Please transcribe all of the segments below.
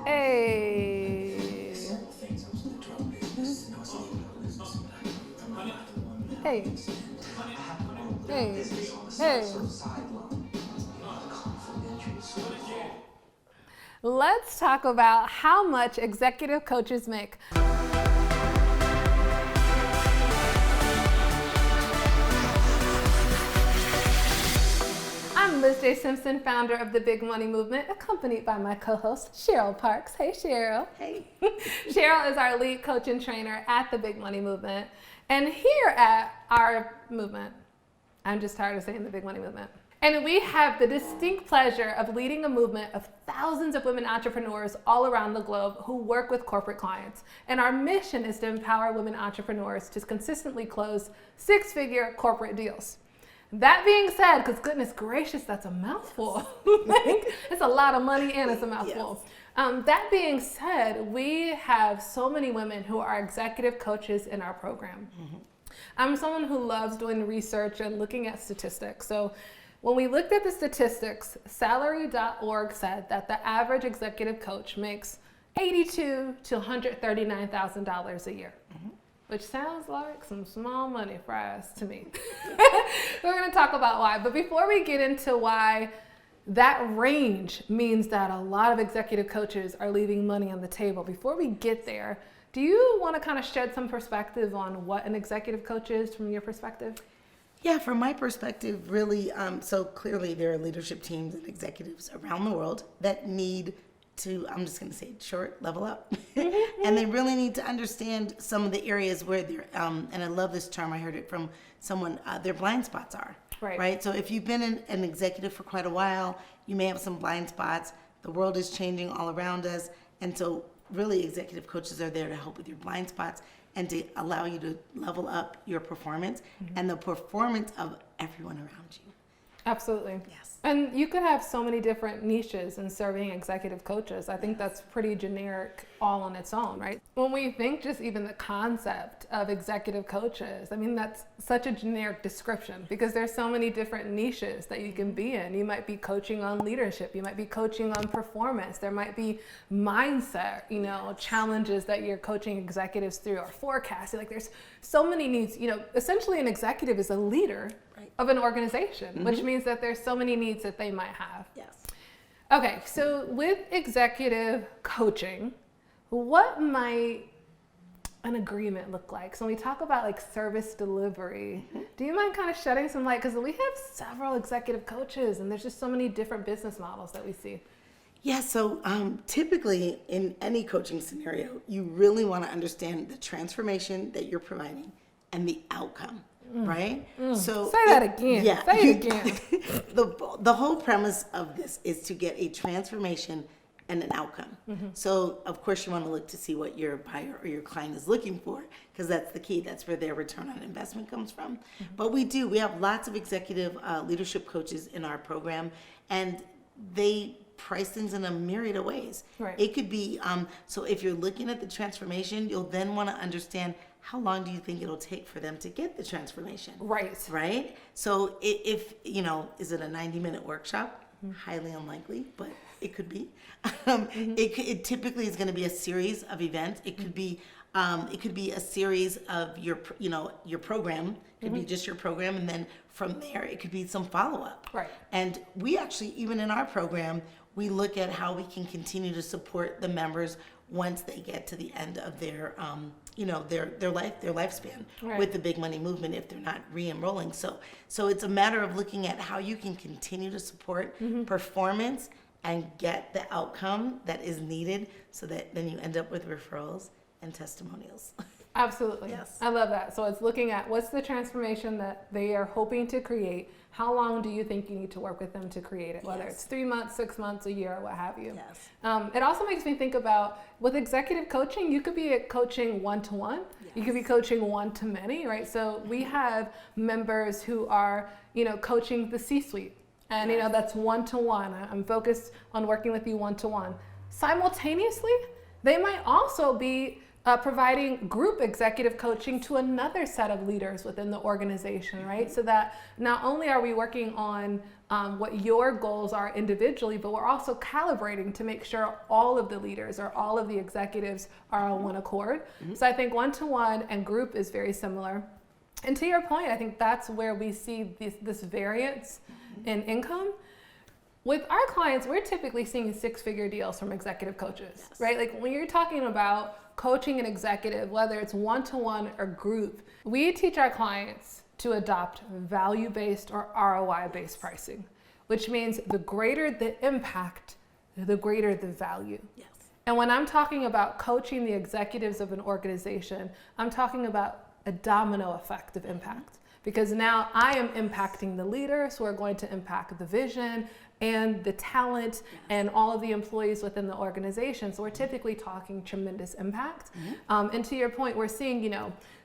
Hey. Hey. Hey. Hey. Let's talk about how much executive coaches make. I'm LizJSimpson, founder of the Big Money Movement, accompanied by my co-host, Cheryl Parks. Hey, Cheryl. Hey. Cheryl is our lead coach and trainer at the Big Money Movement. And here at our movement, I'm just tired of saying the Big Money Movement. And we have the distinct pleasure of leading a movement of thousands of women entrepreneurs all around the globe who work with corporate clients. And our mission is to empower women entrepreneurs to consistently close six-figure corporate deals. That being said, because goodness gracious, that's a mouthful. It's a lot of money and it's a mouthful. Yes. That being said, we have so many women who are executive coaches in our program. Mm-hmm. I'm someone who loves doing research and looking at statistics. So when we looked at the statistics, salary.org said that the average executive coach makes $82,000 to $139,000 a year. Mm-hmm. Which sounds like some small money for us to me. We're going to talk about why. But before we get into why that range means that a lot of executive coaches are leaving money on the table, before we get there, do you want to kind of shed some perspective on what an executive coach is from your perspective? Yeah, from my perspective, really, so clearly there are leadership teams and executives around the world that need to, I'm just going to say it short, level up. And they really need to understand some of the areas where they're, and I love this term, I heard it from someone, their blind spots are. Right? So if you've been an executive for quite a while, you may have some blind spots. The world is changing all around us. And so really executive coaches are there to help with your blind spots and to allow you to level up your performance and the performance of everyone around you. Absolutely. Yes. And you could have so many different niches in serving executive coaches. I think that's pretty generic all on its own, right? When we think just even the concept of executive coaches, I mean, that's such a generic description because there's so many different niches that you can be in. You might be coaching on leadership. You might be coaching on performance. There might be mindset, challenges that you're coaching executives through or forecasting. Like there's so many needs. Essentially an executive is a leader of an organization, which means that there's so many needs that they might have. Yes. Okay, so with executive coaching, what might an agreement look like? So when we talk about like service delivery, do you mind kind of shedding some light? Because we have several executive coaches and there's just so many different business models that we see. Yeah, so typically in any coaching scenario, you really want to understand the transformation that you're providing and the outcome. Right? So say that again. Yeah. Say it again. The whole premise of this is to get a transformation and an outcome. So of course you want to look to see what your buyer or your client is looking for because that's the key. That's where their return on investment comes from. But we have lots of executive leadership coaches in our program and they price things in a myriad of ways. Right. It could be, so if you're looking at the transformation, you'll then want to understand how long do you think it'll take for them to get the transformation? Right? So if is it a 90-minute workshop? Highly unlikely, but it could be. It typically is going to be a series of events. It could be a series of your program. It could be just your program, and then from there it could be some follow-up. Right. And we actually, even in our program, we look at how we can continue to support the members once they get to the end of their their lifespan with the Big Money Movement if they're not re-enrolling. So it's a matter of looking at how you can continue to support performance and get the outcome that is needed so that then you end up with referrals and testimonials. Absolutely. Yes. I love that. So it's looking at what's the transformation that they are hoping to create. How long do you think you need to work with them to create it? Whether it's 3 months, 6 months, a year, what have you. Yes. It also makes me think about with executive coaching, you could be coaching one-to-one. Yes. You could be coaching one-to-many, right? So we have members who are, coaching the C-suite. And, that's one-to-one. I'm focused on working with you one-to-one. Simultaneously, they might also be providing group executive coaching to another set of leaders within the organization, right? So that not only are we working on what your goals are individually, but we're also calibrating to make sure all of the leaders or all of the executives are on one accord. So I think one-to-one and group is very similar. And to your point, I think that's where we see this variance in income. With our clients, we're typically seeing six-figure deals from executive coaches, right? Like when you're talking about coaching an executive, whether it's one-to-one or group, we teach our clients to adopt value-based or ROI-based pricing, which means the greater the impact, the greater the value. Yes. And when I'm talking about coaching the executives of an organization, I'm talking about a domino effect of impact, because now I am impacting the leaders who are going to impact the vision and the talent and all of the employees within the organization. So we're typically talking tremendous impact. And to your point, we're seeing,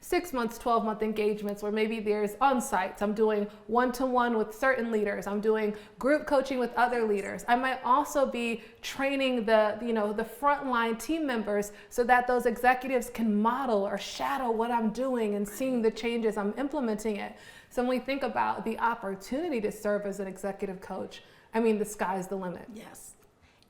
6 months, 12-month engagements where maybe there's on-sites. I'm doing one-to-one with certain leaders. I'm doing group coaching with other leaders. I might also be training the frontline team members so that those executives can model or shadow what I'm doing and seeing the changes I'm implementing it. So when we think about the opportunity to serve as an executive coach, I mean, the sky's the limit. Yes,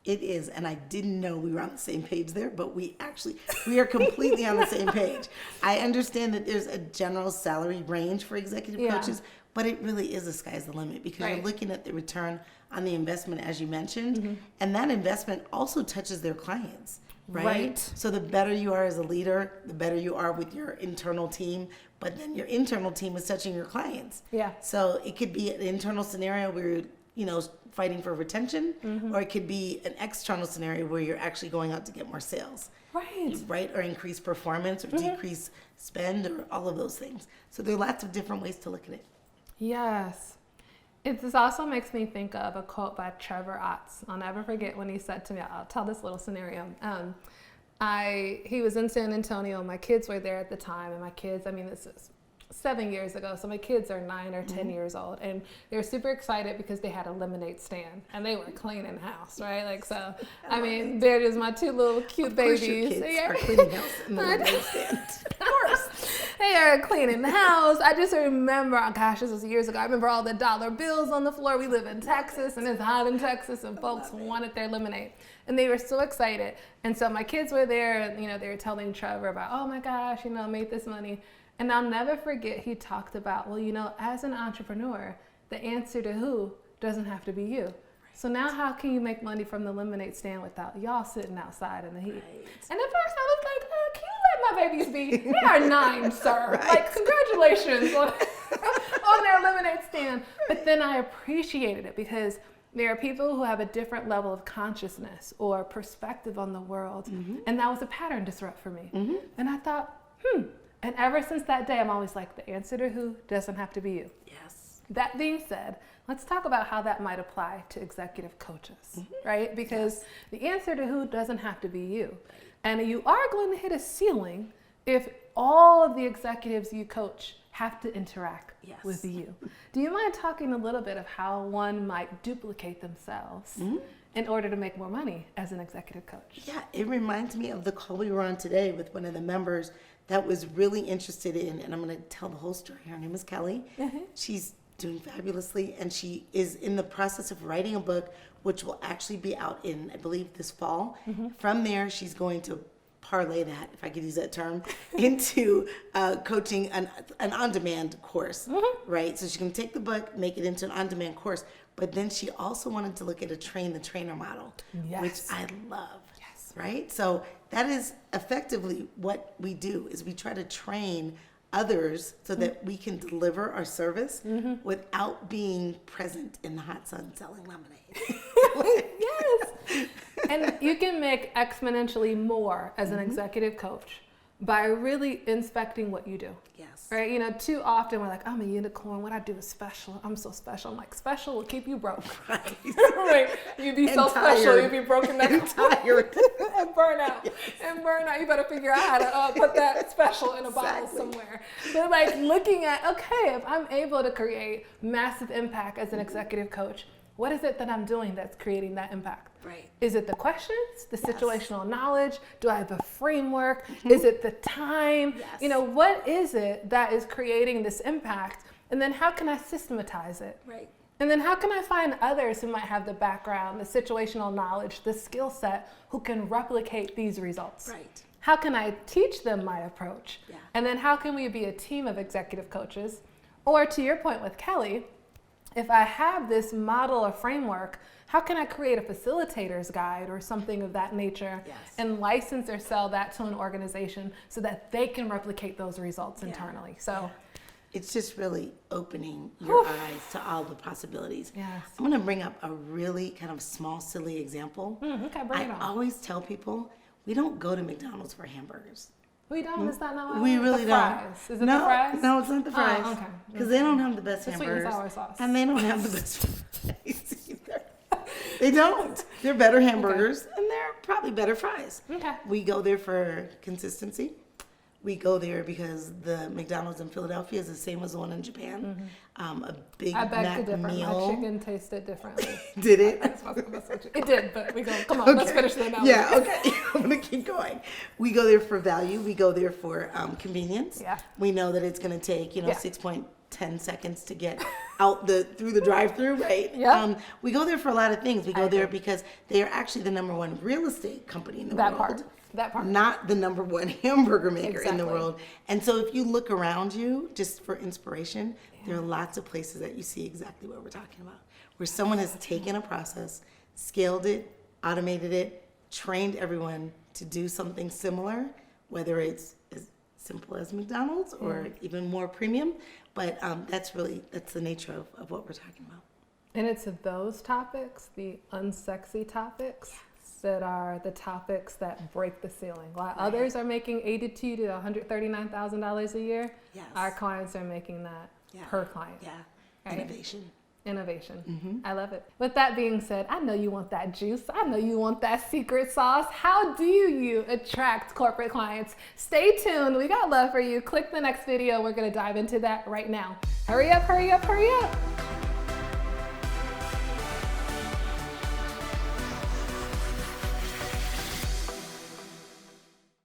it is. And I didn't know we were on the same page there, but we are completely on the same page. I understand that there's a general salary range for executive coaches, but it really is the sky's the limit, because you're looking at the return on the investment, as you mentioned, and that investment also touches their clients. Right? So the better you are as a leader, the better you are with your internal team, but then your internal team is touching your clients. Yeah. So it could be an internal scenario where you're, fighting for retention, or it could be an external scenario where you're actually going out to get more sales. Right? Or increase performance or decrease spend or all of those things. So there are lots of different ways to look at it. Yes. This also makes me think of a quote by Trevor Otts. I'll never forget when he said to me, I'll tell this little scenario. He was in San Antonio. My kids were there at the time, and my kids, this is 7 years ago, so my kids are 9 or 10 years old, and they were super excited because they had a lemonade stand and they were cleaning house, right? They're just my two little cute babies. Your kids are cleaning house in the lemonade stand. Of course. They are cleaning the house. I just remember, this was years ago, I remember all the dollar bills on the floor. We live in Texas, and it's hot in Texas, and folks wanted their lemonade. And they were so excited. And so my kids were there, and they were telling Trevor about, oh my gosh, I made this money. And I'll never forget, he talked about, as an entrepreneur, the answer to who doesn't have to be you. So now how can you make money from the lemonade stand without y'all sitting outside in the heat? And at first I was like, can you let my babies be? They are 9, sir. Congratulations on their lemonade stand. But then I appreciated it, because there are people who have a different level of consciousness or perspective on the world. And that was a pattern disrupt for me. And I thought, And ever since that day, I'm always like, the answer to who doesn't have to be you. Yes. That being said, let's talk about how that might apply to executive coaches, right? Because the answer to who doesn't have to be you. And you are going to hit a ceiling if all of the executives you coach have to interact with you. Do you mind talking a little bit of how one might duplicate themselves in order to make more money as an executive coach? Yeah, it reminds me of the call we were on today with one of the members that was really interested in, and I'm going to tell the whole story. Her name is Kelly. She's doing fabulously, and she is in the process of writing a book, which will actually be out in, I believe, this fall. From there, she's going to parlay that, if I could use that term, into coaching an on-demand course, right? So she can take the book, make it into an on-demand course, but then she also wanted to look at a train-the-trainer model, which I love. Right? So that is effectively what we do, is we try to train others so that we can deliver our service without being present in the hot sun selling lemonade. Yes. And you can make exponentially more as an executive coach by really inspecting what you do. Yes. Right? Too often we're like, I'm a unicorn. What I do is special. I'm so special. I'm like, special will keep you broke. Right. Right. You'd be so special. You'd be broken down. And tired. And burn out. And burn out. You better figure out how to put that special in a bottle somewhere. But looking at, okay, if I'm able to create massive impact as an executive coach, what is it that I'm doing that's creating that impact? Right. Is it the questions, the situational knowledge? Do I have a framework? Is it the time? What is it that is creating this impact? And then how can I systematize it? Right. And then how can I find others who might have the background, the situational knowledge, the skill set, who can replicate these results? Right. How can I teach them my approach? Yeah. And then how can we be a team of executive coaches? Or to your point with Kelly, if I have this model or framework, how can I create a facilitator's guide or something of that nature and license or sell that to an organization so that they can replicate those results internally? So it's just really opening your eyes to all the possibilities. Yes. I'm going to bring up a really kind of small, silly example. Okay, bring it on. I always tell people, we don't go to McDonald's for hamburgers. We don't. Is that not We really the don't. fries? Is it No, the fries? no, it's not the fries. Oh, okay. Because they don't have the best The sweet and hamburgers. sour sauce. And they don't have the best fries either. They don't. They're better hamburgers and they're probably better fries. Okay. We go there for consistency. We go there because the McDonald's in Philadelphia is the same as the one in Japan. A Big I beg to Mac differ. meal. My chicken tasted differently. Did it? It did, but we go. Come on, let's finish the analogy. Yeah, okay. I'm gonna keep going. We go there for value. We go there for convenience. Yeah. We know that it's gonna take 6.10 seconds to get out through the drive-through, right? Yeah. We go there for a lot of things. We go there because they are actually the #1 real estate company in the world. That part. Not the #1 hamburger maker in the Exactly. world. And so if you look around you, just for inspiration, there are lots of places that you see exactly what we're talking about, where someone has taken a process, scaled it, automated it, trained everyone to do something similar, whether it's as simple as McDonald's or even more premium. But that's the nature of what we're talking about. And it's those topics, the unsexy topics, that are the topics that break the ceiling. While others are making $82,000 to $139,000 a year, our clients are making that per client. Yeah, Right? Innovation. I love it. With that being said, I know you want that juice. I know you want that secret sauce. How do you attract corporate clients? Stay tuned. We got love for you. Click the next video. We're going to dive into that right now. Hurry up, hurry up, hurry up.